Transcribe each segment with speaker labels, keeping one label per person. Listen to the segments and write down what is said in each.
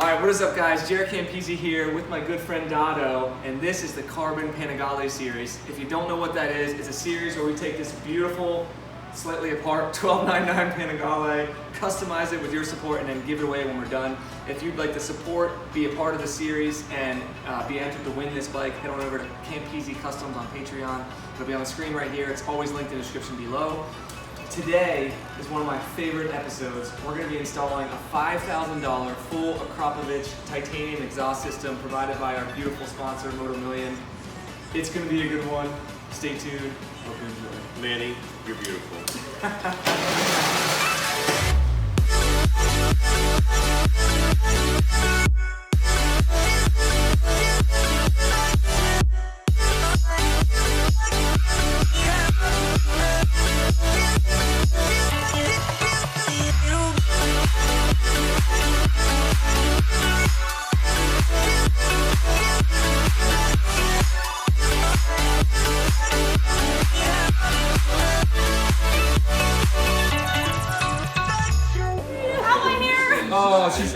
Speaker 1: Alright, what is up guys? JaretCampisi here with my good friend Dado, and this is the Carbon Panigale series. If you don't know what that is, it's a series where we take this beautiful, slightly apart 1299 Panigale, customize it with your support, and then give it away when we're done. If you'd like to support, be a part of the series, and be entered to win this bike, head on over to Campisi Customs on Patreon. It'll be on the screen right here. It's always linked in the description below. Today is one of my favorite episodes. We're going to be installing a $5,000 full Akrapovic titanium exhaust system provided by our beautiful sponsor, Moto Million. It's going to be a good one. Stay tuned. Hope you enjoy.
Speaker 2: Manny, you're beautiful.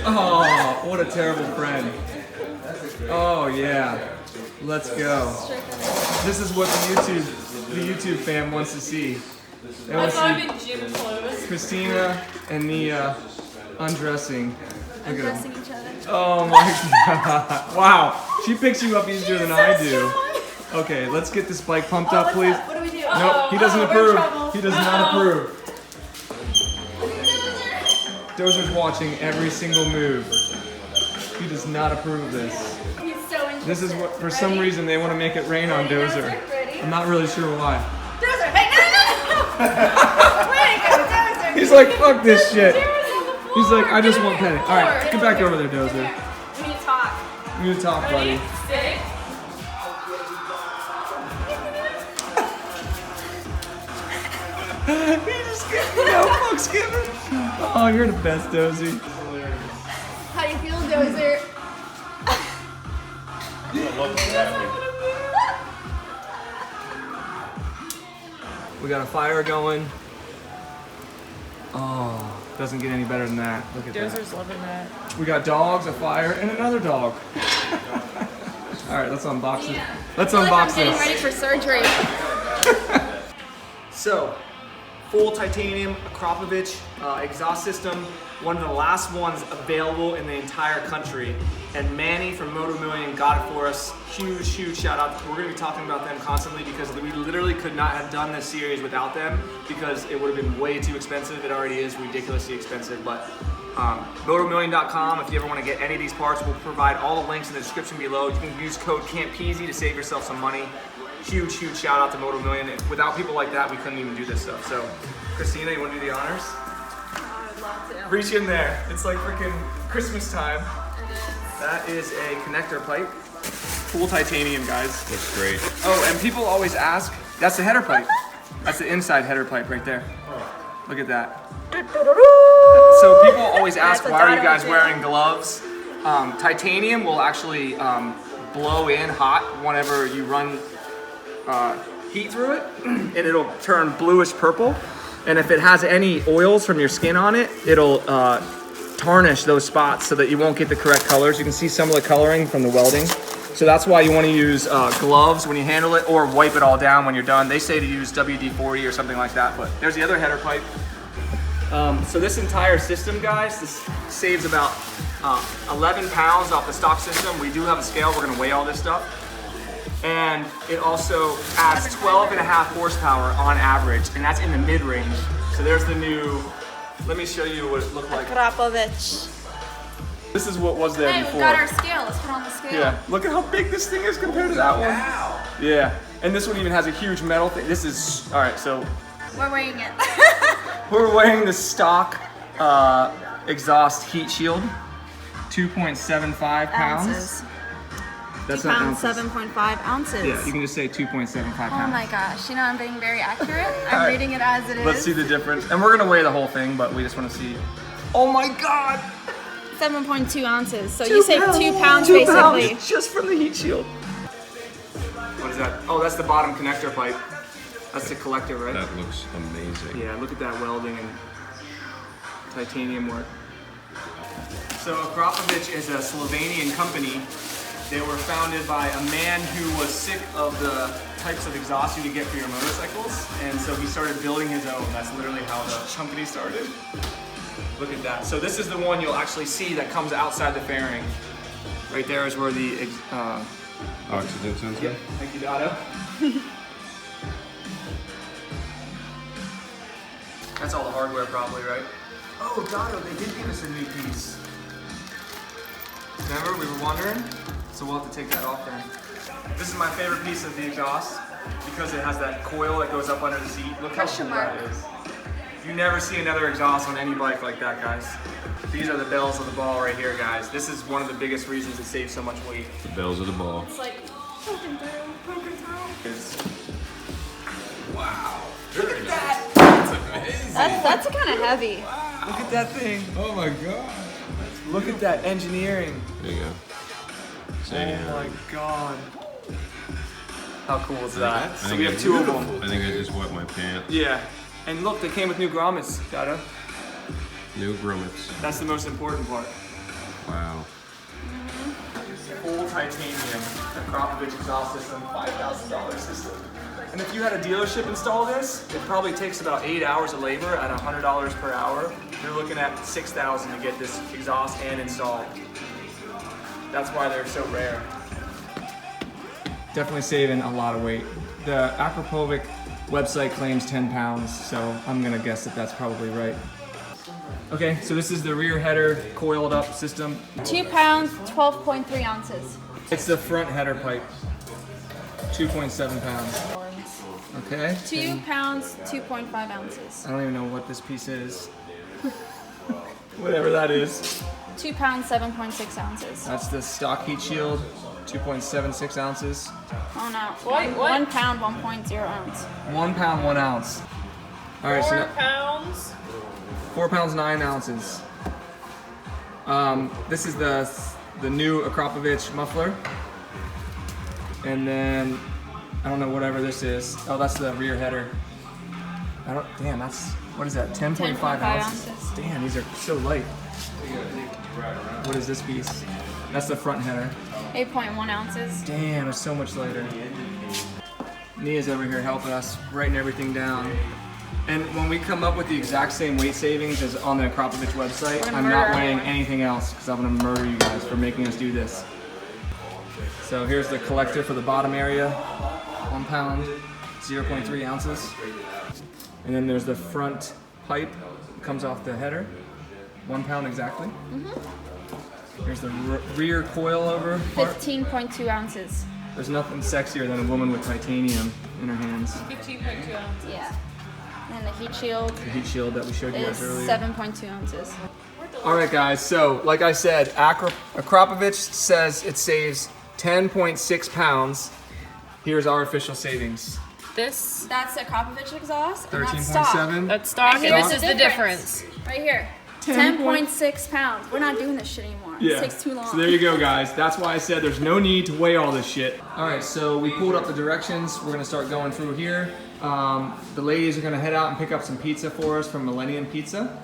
Speaker 1: Oh, what a terrible friend. Oh yeah, let's go. This is what the YouTube fam wants to see. They want to see gym clothes. Christina and Nia undressing.
Speaker 3: Undressing each other.
Speaker 1: Oh my god. Wow, she picks you up easier than I do. Okay, let's get this bike pumped up, please.
Speaker 3: What do we do?
Speaker 1: Nope, he doesn't approve. He does not approve. Dozer's watching every single move. He does not approve of this.
Speaker 3: He's so interested.
Speaker 1: This is what, for some reason, they want to make it rain on Dozer. I'm not really sure why.
Speaker 3: Dozer, hey, no! Way to go, Dozer!
Speaker 1: He's like, fuck this shit. He's like, I just want petting. All right, get back over there, Dozer.
Speaker 3: We need to talk.
Speaker 1: We need to talk, buddy.
Speaker 3: Sit.
Speaker 1: He just gave me no fucks given. Oh, you're the best, Dozy.
Speaker 3: How you feel, Dozer?
Speaker 1: We got a fire going. Oh, doesn't get any better than that. Look at that.
Speaker 4: Dozer's loving that.
Speaker 1: We got dogs, a fire, and another dog. All right, let's unbox it. Let's unbox
Speaker 3: I'm getting
Speaker 1: this.
Speaker 3: ready for surgery.
Speaker 1: So, full titanium Akrapovic exhaust system, one of the last ones available in the entire country. And Manny from Moto Million got it for us. Huge, huge shout out. We're gonna be talking about them constantly because we literally could not have done this series without them because it would have been way too expensive. It already is ridiculously expensive, but motomillion.com, if you ever want to get any of these parts, we'll provide all the links in the description below. You can use code Campisi to save yourself some money. Huge, huge shout out to Moto Million. Without people like that, we couldn't even do this stuff. So, Christina, you want to do the honors?
Speaker 3: I'd love to.
Speaker 1: Reach in there. It's like freaking Christmas time. That is a connector pipe. Full titanium, guys.
Speaker 2: Looks great.
Speaker 1: Oh, and people always ask, that's the header pipe. That's the inside header pipe right there. Look at that. So people always ask, why are you guys wearing gloves? Titanium will actually blow in hot whenever you run heat through it, and it'll turn bluish purple. And if it has any oils from your skin on it, it'll tarnish those spots so that you won't get the correct colors. You can see some of the coloring from the welding. So that's why you want to use gloves when you handle it, or wipe it all down when you're done. They say to use WD-40 or something like that, but there's the other header pipe. So this entire system, guys, this saves about 11 pounds off the stock system. We do have a scale. We're going to weigh all this stuff. And it also adds 12.5 horsepower on average, and that's in the mid-range. So there's the new, let me show you what it looked like.
Speaker 3: Akrapovic.
Speaker 1: This is what was there
Speaker 3: Hey,
Speaker 1: before.
Speaker 3: we got our scale. Let's put on the scale.
Speaker 1: Yeah, look at how big this thing is compared to that one.
Speaker 2: Wow.
Speaker 1: Yeah, and this one even has a huge metal thing. This is, all right, so
Speaker 3: We're weighing it.
Speaker 1: we're weighing the stock exhaust heat shield, 2.75 pounds.
Speaker 3: Ounces.
Speaker 1: That's
Speaker 3: 2
Speaker 1: not
Speaker 3: pounds,
Speaker 1: ounces.
Speaker 3: 7.5 ounces.
Speaker 1: Yeah, you can just say 2.75 pounds.
Speaker 3: Oh my gosh, you know I'm being very accurate. I'm
Speaker 1: All right.
Speaker 3: reading it as it is.
Speaker 1: Let's see the difference. And we're gonna weigh the whole thing, but we just wanna see. Oh my God!
Speaker 3: 7.2 ounces. So you say 2 pounds
Speaker 1: 2
Speaker 3: basically.
Speaker 1: pounds just from the heat shield. What is that? Oh, that's the bottom connector pipe. That's the collector, right?
Speaker 2: That looks amazing.
Speaker 1: Yeah, look at that welding and titanium work. So Akrapovic is a Slovenian company. They were founded by a man who was sick of the types of exhaust you could get for your motorcycles, and so he started building his own. That's literally how the company started. Look at that. So this is the one you'll actually see that comes outside the fairing. Right there is where the
Speaker 2: oxygen sensor.
Speaker 1: Yep. Thank you, Dotto. That's all the hardware probably, right? Oh, Dotto, they did give us a new piece. Remember, we were wondering? So we'll have to take that off then. This is my favorite piece of the exhaust because it has that coil that goes up under the seat. Look how cool that is. You never see another exhaust on any bike like that, guys. These are the bells of the ball right here, guys. This is one of the biggest reasons it saves so much weight.
Speaker 2: The bells of the ball.
Speaker 3: It's like poking through.
Speaker 2: Wow.
Speaker 1: Look at that.
Speaker 2: That's amazing.
Speaker 3: That's kind of heavy.
Speaker 1: Look at that thing.
Speaker 2: Oh my god.
Speaker 1: Look at that engineering.
Speaker 2: There you go.
Speaker 1: Oh my god. How cool is that?
Speaker 2: I
Speaker 1: So
Speaker 2: think
Speaker 1: we have
Speaker 2: it's
Speaker 1: two of
Speaker 2: beautiful.
Speaker 1: them.
Speaker 2: I think I just wet my pants.
Speaker 1: Yeah. And look, they came with new grommets, Dotto.
Speaker 2: New grommets.
Speaker 1: That's the most important part.
Speaker 2: Wow.
Speaker 1: Full titanium Akrapovic exhaust system, $5,000 system. And if you had a dealership install this, it probably takes about 8 hours of labor at $100 per hour. You're looking at $6,000 to get this exhaust and installed. That's why they're so rare. Definitely saving a lot of weight. The Akrapovic website claims 10 pounds, so I'm gonna guess that that's probably right. Okay, so this is the rear header coiled up system.
Speaker 3: 2 pounds, 12.3 ounces.
Speaker 1: It's the front header pipe, 2.7 pounds. Okay.
Speaker 3: 2 pounds, 2.5 ounces.
Speaker 1: I don't even know what this piece is. Whatever that is.
Speaker 3: 2 pounds, 7.6 ounces.
Speaker 1: That's the stock heat shield, 2.76 ounces.
Speaker 3: Oh no. What? 1 pound, 1.0 ounce.
Speaker 1: 1 pound, 1 ounce. All right, so now,
Speaker 4: pounds.
Speaker 1: 4 pounds, 9 ounces. This is the new Akrapovic muffler. And then, I don't know whatever this is. Oh, that's the rear header. Damn, that's, what is that, 10.5 ounces? Damn, these are so light. What is this piece? That's the front header.
Speaker 3: 8.1 ounces.
Speaker 1: Damn, it's so much lighter. Nia's over here helping us, writing everything down. And when we come up with the exact same weight savings as on the Akrapovic website, I'm not weighing anything else because I'm gonna murder you guys for making us do this. So here's the collector for the bottom area, 1 pound, 0.3 ounces. And then there's the front pipe, comes off the header, 1 pound exactly. Here's the rear coil over part.
Speaker 3: 15.2 ounces.
Speaker 1: There's nothing sexier than a woman with titanium in her hands.
Speaker 4: 15.2 ounces.
Speaker 3: Yeah. And the heat shield
Speaker 1: The heat shield that we showed you
Speaker 3: is
Speaker 1: guys earlier.
Speaker 3: 7.2 ounces.
Speaker 1: All right, guys. So, like I said, Akrapovic says it saves 10.6 pounds. Here's our official savings.
Speaker 4: This,
Speaker 3: That's the Akrapovic exhaust. And that's stock.
Speaker 1: 13.7.
Speaker 4: that's stock,
Speaker 3: Okay,
Speaker 4: and
Speaker 3: this
Speaker 4: this is
Speaker 3: is
Speaker 4: the difference.
Speaker 3: Right here. 10.6 pounds. We're not doing this shit anymore.
Speaker 1: Yeah.
Speaker 3: It takes too long.
Speaker 1: So there you go, guys. That's why I said there's no need to weigh all this shit. All right, so we pulled up the directions. We're gonna start going through here. The ladies are gonna head out and pick up some pizza for us from Millennium Pizza.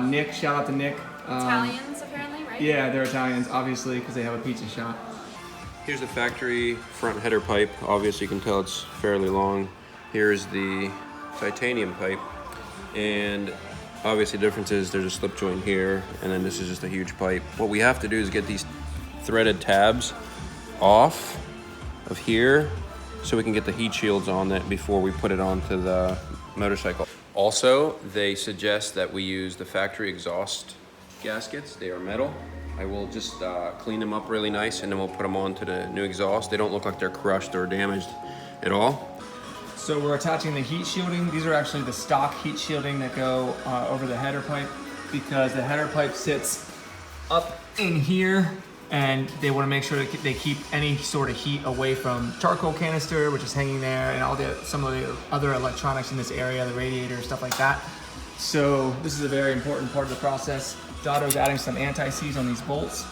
Speaker 1: Nick, shout out to Nick.
Speaker 3: Italians, apparently, right?
Speaker 1: Yeah, they're Italians, obviously, because they have a pizza shop.
Speaker 2: Here's the factory front header pipe. Obviously you can tell it's fairly long. Here's the titanium pipe. And obviously the difference is there's a slip joint here, and then this is just a huge pipe. What we have to do is get these threaded tabs off of here so we can get the heat shields on it before we put it onto the motorcycle. Also, they suggest that we use the factory exhaust gaskets. They are metal. I will just clean them up really nice, and then we'll put them onto the new exhaust. They don't look like they're crushed or damaged at all.
Speaker 1: So we're attaching the heat shielding. These are actually the stock heat shielding that go over the header pipe, because the header pipe sits up in here, and they want to make sure that they keep any sort of heat away from charcoal canister, which is hanging there, and all some of the other electronics in this area, the radiator, stuff like that. So this is a very important part of the process. Dotto's adding some anti-seize on these bolts,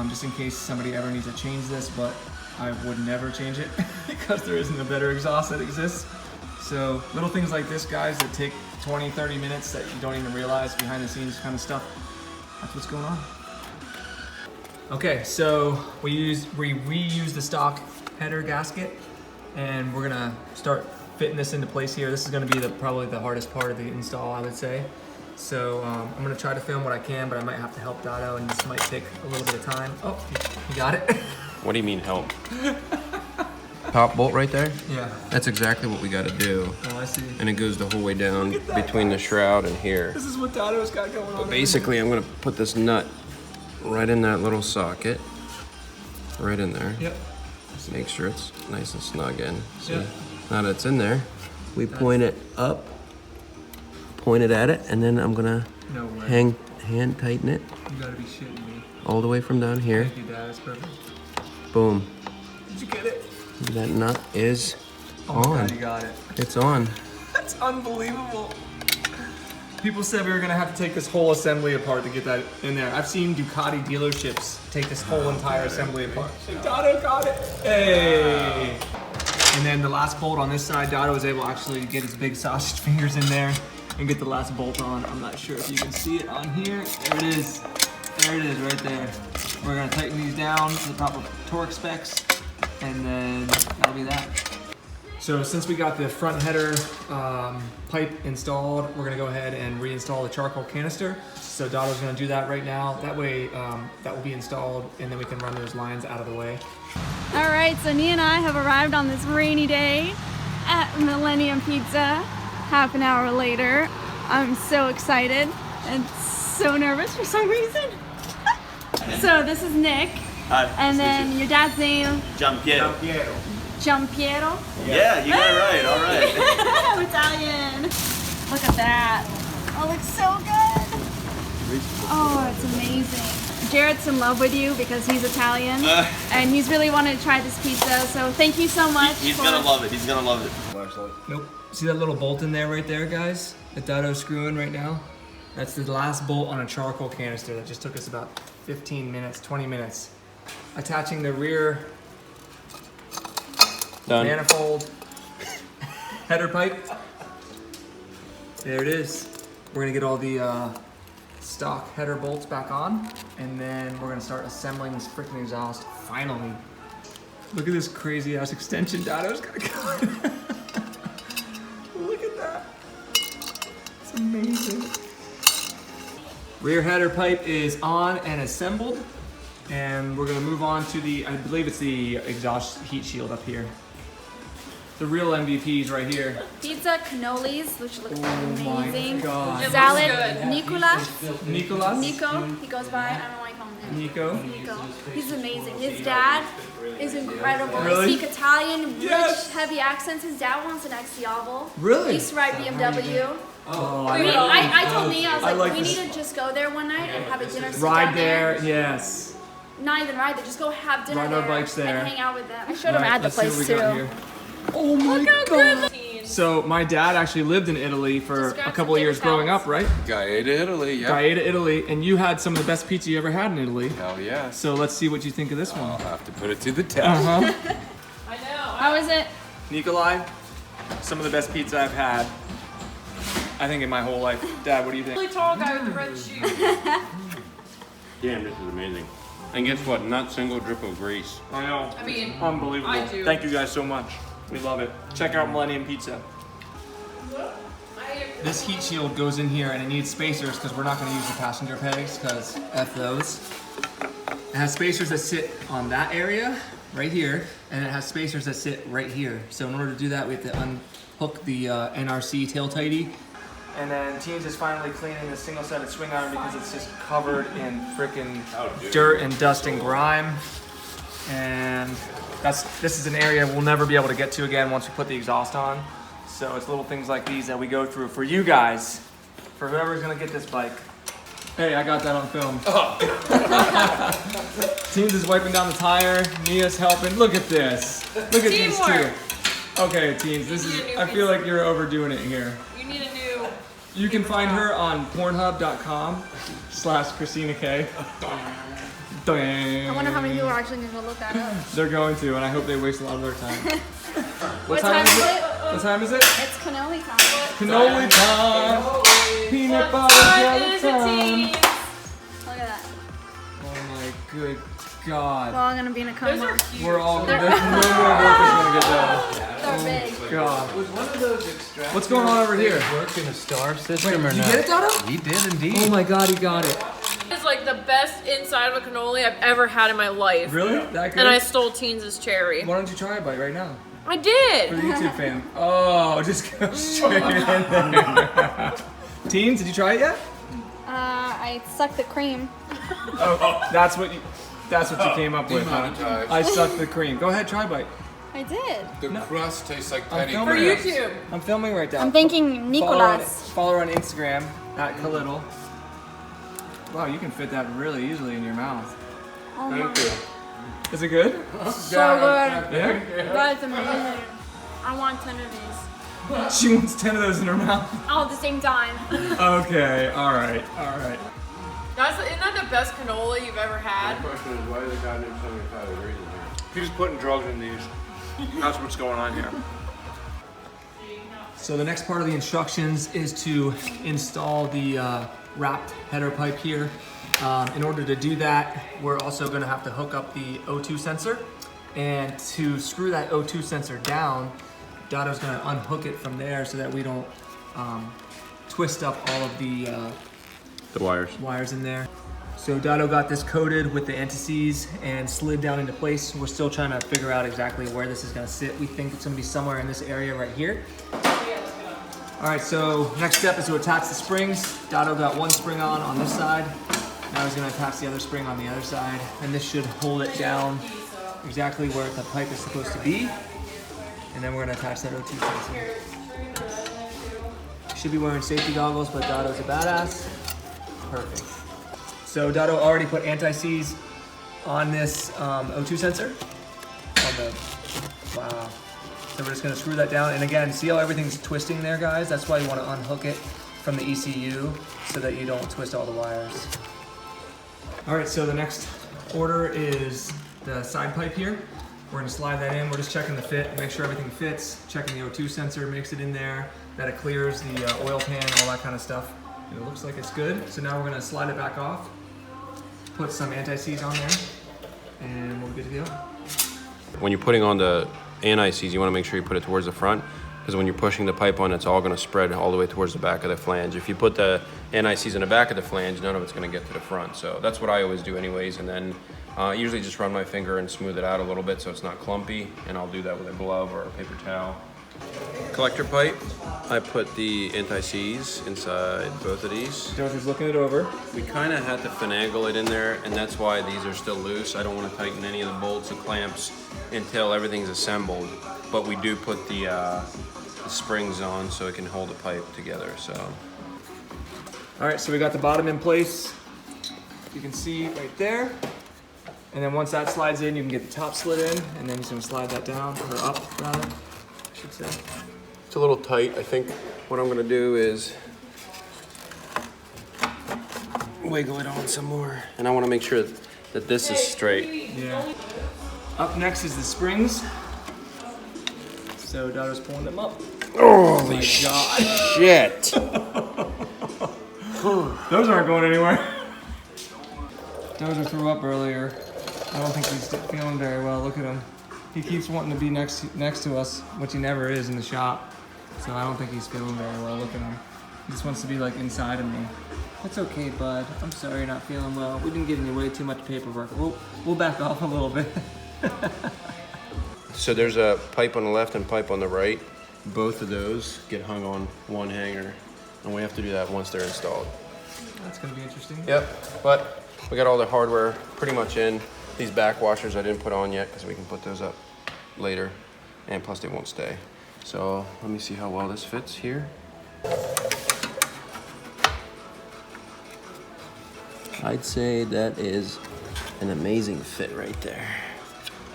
Speaker 1: just in case somebody ever needs to change this, but I would never change it because there isn't a better exhaust that exists. So little things like this, guys, that take 20, 30 minutes that you don't even realize, behind the scenes kind of stuff. That's what's going on. Okay, so we reused the stock header gasket, and we're gonna start fitting this into place here. This is gonna be probably the hardest part of the install, I would say. So I'm gonna try to film what I can, but I might have to help Dotto, and this might take a little bit of time. Oh, you got it?
Speaker 2: What do you mean help? Top bolt right there?
Speaker 1: Yeah.
Speaker 2: That's exactly what we gotta do.
Speaker 1: Oh, I see.
Speaker 2: And it goes the whole way down between the shroud and here.
Speaker 1: This is what Dotto's got going on.
Speaker 2: But basically, I'm gonna put this nut right in that little socket. Right in there.
Speaker 1: Yep.
Speaker 2: Make sure it's nice and snug in. See?
Speaker 1: Yep.
Speaker 2: Now that it's in there, we point it up, point it at it, and then I'm gonna
Speaker 1: No way.
Speaker 2: hand tighten it
Speaker 1: You gotta be shitting me.
Speaker 2: all the way from down here.
Speaker 1: Thank you, Dad. That's perfect.
Speaker 2: Boom.
Speaker 1: Did you get it?
Speaker 2: That nut is
Speaker 1: Oh my
Speaker 2: on.
Speaker 1: God, you got it.
Speaker 2: It's on.
Speaker 1: That's unbelievable. People said we were gonna have to take this whole assembly apart to get that in there. I've seen Ducati dealerships take this whole entire assembly apart. Dotto got it. Hey. And then the last bolt on this side, Dotto was able actually to get his big sausage fingers in there and get the last bolt on. I'm not sure if you can see it on here. There it is. There it is right there. We're gonna tighten these down to the proper torque specs, and then that'll be that. So since we got the front header pipe installed, we're gonna go ahead and reinstall the charcoal canister. So Dotto's gonna do that right now. That way that will be installed, and then we can run those lines out of the way.
Speaker 3: All right, so Nia and I have arrived on this rainy day at Millennium Pizza. Half an hour later, I'm so excited and so nervous for some reason. So this is Nick,
Speaker 5: Hi.
Speaker 3: and then your dad's name,
Speaker 5: Giampiero.
Speaker 3: Giampiero.
Speaker 5: Yeah, you got it right. All right.
Speaker 3: I'm Italian. Look at that. Oh, it looks so good. Oh, it's amazing. Jared's in love with you because he's Italian, and he's really wanted to try this pizza. So thank you so much.
Speaker 5: He's gonna love it. He's gonna love it.
Speaker 1: Nope. See that little bolt in there right there, guys? That Dotto's screwing right now? That's the last bolt on a charcoal canister that just took us about 15 minutes, 20 minutes. Attaching the rear
Speaker 2: Done.
Speaker 1: manifold header pipe. There it is. We're gonna get all the stock header bolts back on, and then we're gonna start assembling this freaking exhaust. Finally. Look at this crazy ass extension Dotto's got going. Look at that. It's amazing. Rear header pipe is on and assembled, and we're gonna move on to the, I believe it's the exhaust heat shield up here. The real MVPs right here.
Speaker 3: Pizza cannolis, which look
Speaker 1: my
Speaker 3: amazing.
Speaker 1: God. It
Speaker 3: Salad,
Speaker 4: looks good.
Speaker 3: Nicolas.
Speaker 1: Nicolas?
Speaker 3: Nico, he goes by. I don't know why you call him Nick.
Speaker 1: Nico?
Speaker 3: Nico. He's amazing. His dad is incredible.
Speaker 1: Really?
Speaker 3: They speak Italian,
Speaker 1: Yes.
Speaker 3: rich, heavy accents. His dad wants an XDiavolo.
Speaker 1: Really?
Speaker 3: He used to ride BMW.
Speaker 1: Oh,
Speaker 3: I told Nia, I was like, we
Speaker 1: this.
Speaker 3: need to just go there one night and have a dinner. sit
Speaker 1: Ride
Speaker 3: down
Speaker 1: there, yes.
Speaker 3: Not even ride there, just go have dinner
Speaker 1: Ride
Speaker 3: there.
Speaker 1: our bikes there.
Speaker 3: And hang out with them. I showed him
Speaker 1: Right,
Speaker 3: at the
Speaker 1: let's see what
Speaker 3: place
Speaker 1: we got
Speaker 3: too.
Speaker 1: here. Oh my God. So my dad actually lived in Italy for
Speaker 3: Just grab
Speaker 1: a couple
Speaker 3: some
Speaker 1: of years
Speaker 3: paper
Speaker 1: growing
Speaker 3: towels.
Speaker 1: up, right?
Speaker 6: Gaeta, Italy, yeah.
Speaker 1: Gaeta, Italy, and you had some of the best pizza you ever had in Italy.
Speaker 6: Hell yes.
Speaker 1: So let's see what you think of this
Speaker 6: I'll
Speaker 1: one.
Speaker 6: have to put it to the test.
Speaker 1: Uh-huh.
Speaker 4: I know.
Speaker 3: How is it?
Speaker 1: Nikolai, some of the best pizza I've had, I think, in my whole life. Dad, what do you think?
Speaker 4: Really tall guy with the red shoes.
Speaker 2: Damn, this is amazing. And guess what? Not single drip of grease.
Speaker 1: I know.
Speaker 4: I mean,
Speaker 1: Unbelievable.
Speaker 4: I do.
Speaker 1: Thank you guys so much. We love it. Check out Millennium Pizza. This heat shield goes in here, and it needs spacers because we're not going to use the passenger pegs because F those. It has spacers that sit on that area right here, and it has spacers that sit right here. So in order to do that, we have to unhook the NRC tail tighty. And then Teens is finally cleaning the single-sided swing iron because it's just covered in frickin' dirt and dust and grime. And this is an area we'll never be able to get to again once we put the exhaust on. So it's little things like these that we go through for you guys, for whoever's gonna get this bike. Hey, I got that on film. Teens is wiping down the tire. Mia's helping. Look at this. Look at these
Speaker 4: Teamwork.
Speaker 1: two. Okay, Teens, this is.
Speaker 4: need a new
Speaker 1: I feel like you're overdoing it here.
Speaker 4: You need a new.
Speaker 1: You can find her on Pornhub.com/Christina K.
Speaker 3: I wonder how many people are actually going to look that up.
Speaker 1: They're going to, and I hope they waste a lot of their time.
Speaker 3: What time is it?
Speaker 1: What time is it?
Speaker 3: It's cannoli time.
Speaker 1: Cannoli time. Peanut butter
Speaker 4: What
Speaker 1: jelly
Speaker 4: is it,
Speaker 1: time.
Speaker 4: teens?
Speaker 3: Look at that.
Speaker 1: Oh my Good God.
Speaker 3: We're all gonna be in a coma.
Speaker 4: Those are huge.
Speaker 1: We're all, there's no more work is gonna get done.
Speaker 3: They're big.
Speaker 1: God.
Speaker 6: Was one of those extractors
Speaker 1: What's going on over here?
Speaker 6: work in a star system
Speaker 1: Wait,
Speaker 6: or
Speaker 1: you
Speaker 6: not?
Speaker 1: get it, Dado?
Speaker 6: He did indeed.
Speaker 1: Oh my God, he got it.
Speaker 4: It's like the best inside of a cannoli I've ever had in my life.
Speaker 1: Really? That good?
Speaker 4: And I stole Teens' cherry.
Speaker 1: Why don't you try a bite right now?
Speaker 4: I
Speaker 1: For
Speaker 4: did.
Speaker 1: the YouTube fam. Oh, just go straight in there. Teens, did you try it yet?
Speaker 3: I sucked the cream.
Speaker 1: Oh, that's what you came up with, huh?
Speaker 6: Demonetized.
Speaker 1: I sucked the cream. Go ahead, try a bite.
Speaker 3: I did.
Speaker 6: The crust tastes like
Speaker 1: I'm
Speaker 6: penny
Speaker 1: filming
Speaker 4: For
Speaker 1: it.
Speaker 6: crust.
Speaker 4: YouTube.
Speaker 1: I'm filming right now.
Speaker 3: I'm thinking Nicolas.
Speaker 1: Follow her on Instagram at Khalidl. Wow, you can fit that really easily in your mouth.
Speaker 3: Oh my god.
Speaker 1: Is it good?
Speaker 3: So good.
Speaker 1: Yeah.
Speaker 3: That's amazing. I want 10 of these.
Speaker 1: She wants 10 of those in her mouth.
Speaker 3: All at the same time.
Speaker 1: Okay, all right.
Speaker 4: Isn't that the best cannoli you've ever had?
Speaker 2: The question is, why the guy didn't 75 degrees in here?
Speaker 1: He's just putting drugs in these. That's what's going on here. So the next part of the instructions is to install the wrapped header pipe here. In order to do that, we're also going to have to hook up the O2 sensor. And to screw that O2 sensor down, Dado's going to unhook it from there so that we don't twist up all of the wires in there. So Dado got this coated with the antices and slid down into place. We're still trying to figure out exactly where this is going to sit. We think it's going to be somewhere in this area right here. All right, so next step is to attach the springs. Dado got one spring on this side. Now he's going to attach the other spring on the other side, and this should hold it down exactly where the pipe is supposed to be. And then we're going to attach that O2 sensor. Should be wearing safety goggles, but Dado's a badass. Perfect. So Dado already put anti-seize on this O2 sensor. Wow. So we're just gonna screw that down. And again, see how everything's twisting there, guys? That's why you wanna unhook it from the ECU so that you don't twist all the wires. All right, so the next order is the side pipe here. We're gonna slide that in. We're just checking the fit, make sure everything fits, checking the O2 sensor, makes it in there, that it clears the oil pan, all that kind of stuff. And it looks like it's good. So now we're gonna slide it back off, put some anti-seize on there, and we're good to go.
Speaker 2: When you're putting on the anti-seize, you want to make sure you put it towards the front, because when you're pushing the pipe on, it's all going to spread all the way towards the back of the flange. If you put the anti-seize in the back of the flange, none of it's going to get to the front. So that's what I always do anyways, and then usually just run my finger and smooth it out a little bit so it's not clumpy, and I'll do that with a glove or a paper towel. Collector pipe, I put the anti-seize inside both of these.
Speaker 1: Dorothy's looking it over.
Speaker 2: We kind of had to finagle it in there, and that's why these are still loose. I don't want to tighten any of the bolts or clamps until everything's assembled, but we do put the springs on so it can hold the pipe together. So,
Speaker 1: All right, so we got the bottom in place. You can see right there. And then once that slides in, you can get the top slid in, and then you can slide that down, or up rather, I should say.
Speaker 2: it's a little tight. I think what I'm going to do is wiggle it on some more, and I want to make sure that this is straight.
Speaker 1: Yeah. Up next is the springs. So Dado's pulling them up.
Speaker 2: Oh
Speaker 1: my God.
Speaker 2: shit!
Speaker 1: Those aren't going anywhere. Dozer threw up earlier. I don't think he's feeling very well. Look at him. He keeps wanting to be next to us, which he never is in the shop. So I don't think he's feeling very well. Look at him. He just wants to be like inside of me. That's okay, bud. I'm sorry you're not feeling well. We've been giving you way too much paperwork. We'll back off a little bit.
Speaker 2: So there's a pipe on the left and pipe on the right. Both of those get hung on one hanger, and we have to do that once they're installed.
Speaker 1: That's gonna be interesting.
Speaker 2: Yep, but we got all the hardware pretty much in. These back washers I didn't put on yet because we can put those up later, and plus they won't stay. So let me see how well this fits here. I'd say that is an amazing fit right there.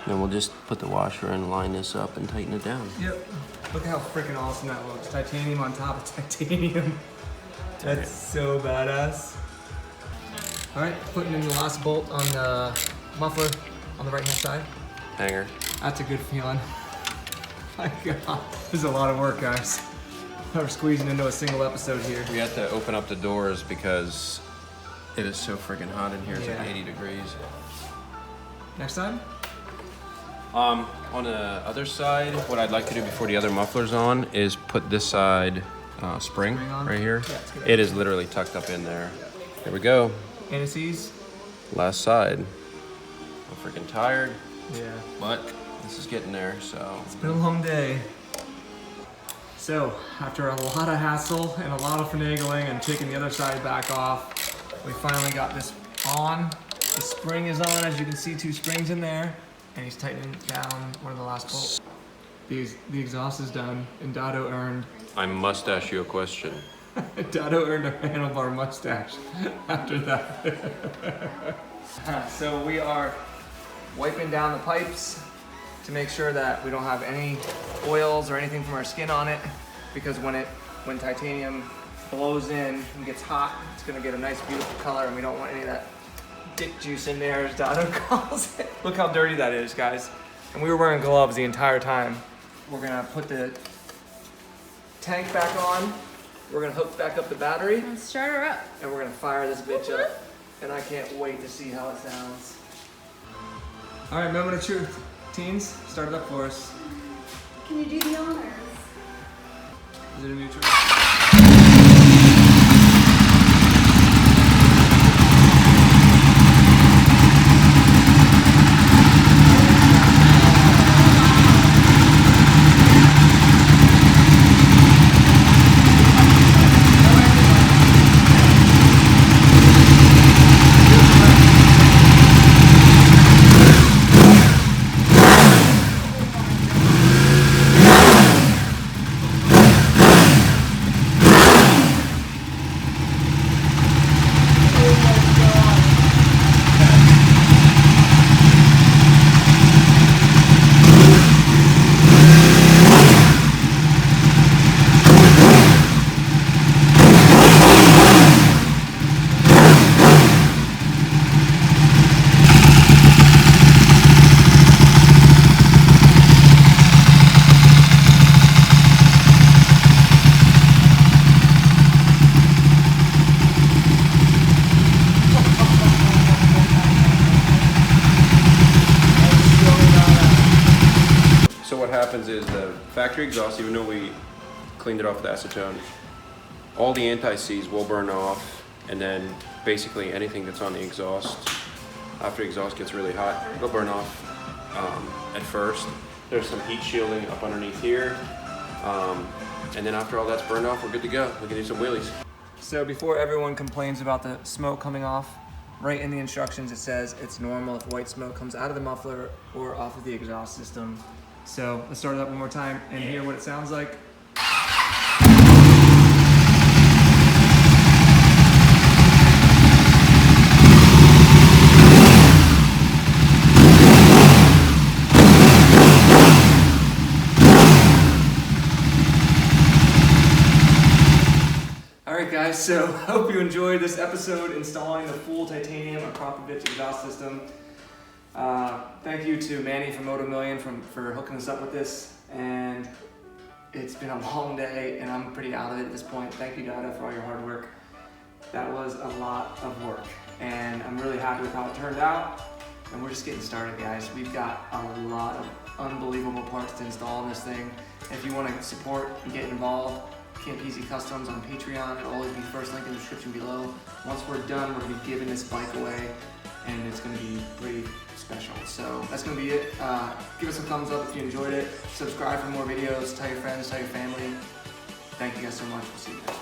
Speaker 2: Then we'll just put the washer and line this up and tighten it down.
Speaker 1: Yep. Look how freaking awesome that looks. Titanium on top of titanium. That's so badass. All right, putting in the last bolt on the muffler on the right hand side.
Speaker 2: Hanger.
Speaker 1: That's a good feeling. My God, this is a lot of work, guys. We're squeezing into a single episode here.
Speaker 2: We have to open up the doors because it is so freaking hot in here. It's
Speaker 1: Yeah.
Speaker 2: like 80 degrees.
Speaker 1: Next side?
Speaker 2: On the other side, what I'd like to do before the other muffler's on is put this side spring
Speaker 1: on?
Speaker 2: right here.
Speaker 1: Yeah, it's good.
Speaker 2: It is literally tucked up in there. Here we go.
Speaker 1: Antices?
Speaker 2: Last side. I'm freaking tired,
Speaker 1: Yeah.
Speaker 2: but this is getting there, so.
Speaker 1: It's been a long day. So, after a lot of hassle and a lot of finagling and taking the other side back off, we finally got this on. The spring is on, as you can see, 2 springs in there, and he's tightening down one of the last bolts. The exhaust is done, and Dado earned
Speaker 2: I must ask you a question.
Speaker 1: Dado earned a handlebar mustache after that. So we are wiping down the pipes to make sure that we don't have any oils or anything from our skin on it, because when titanium blows in and gets hot, it's gonna get a nice beautiful color, and we don't want any of that dick juice in there, as Dado calls it. Look how dirty that is, guys. And we were wearing gloves the entire time. We're gonna put the tank back on. We're gonna hook back up the battery,
Speaker 3: Let's start her up.
Speaker 1: and we're gonna fire this bitch up. And I can't wait to see how it sounds. All right, moment of truth. Teens, start it up for us.
Speaker 3: Can you do the honors?
Speaker 1: Is it a neutral?
Speaker 2: So what happens is the factory exhaust, even though we cleaned it off with acetone, all the anti-seize will burn off, and then basically anything that's on the exhaust, after the exhaust gets really hot, it'll burn off at first. There's some heat shielding up underneath here, and then after all that's burned off, we're good to go. We can do some wheelies.
Speaker 1: So before everyone complains about the smoke coming off, right in the instructions it says it's normal if white smoke comes out of the muffler or off of the exhaust system. So let's start it up one more time and hear what it sounds like. Alright guys, so hope you enjoyed this episode installing the full titanium Akrapovic exhaust system. Thank you to Manny from Moto Million for hooking us up with this, and it's been a long day and I'm pretty out of it at this point. Thank you, Dada, for all your hard work. That was a lot of work, and I'm really happy with how it turned out, and we're just getting started, guys. We've got a lot of unbelievable parts to install in this thing. If you want to support and get involved, Campisi Customs on Patreon, it'll always be first link in the description below. Once we're done, we're going to be giving this bike away, and it's going to be pretty special. So that's going to be it. Give us a thumbs up if you enjoyed it. Subscribe for more videos. Tell your friends, tell your family. Thank you guys so much. We'll see you next time.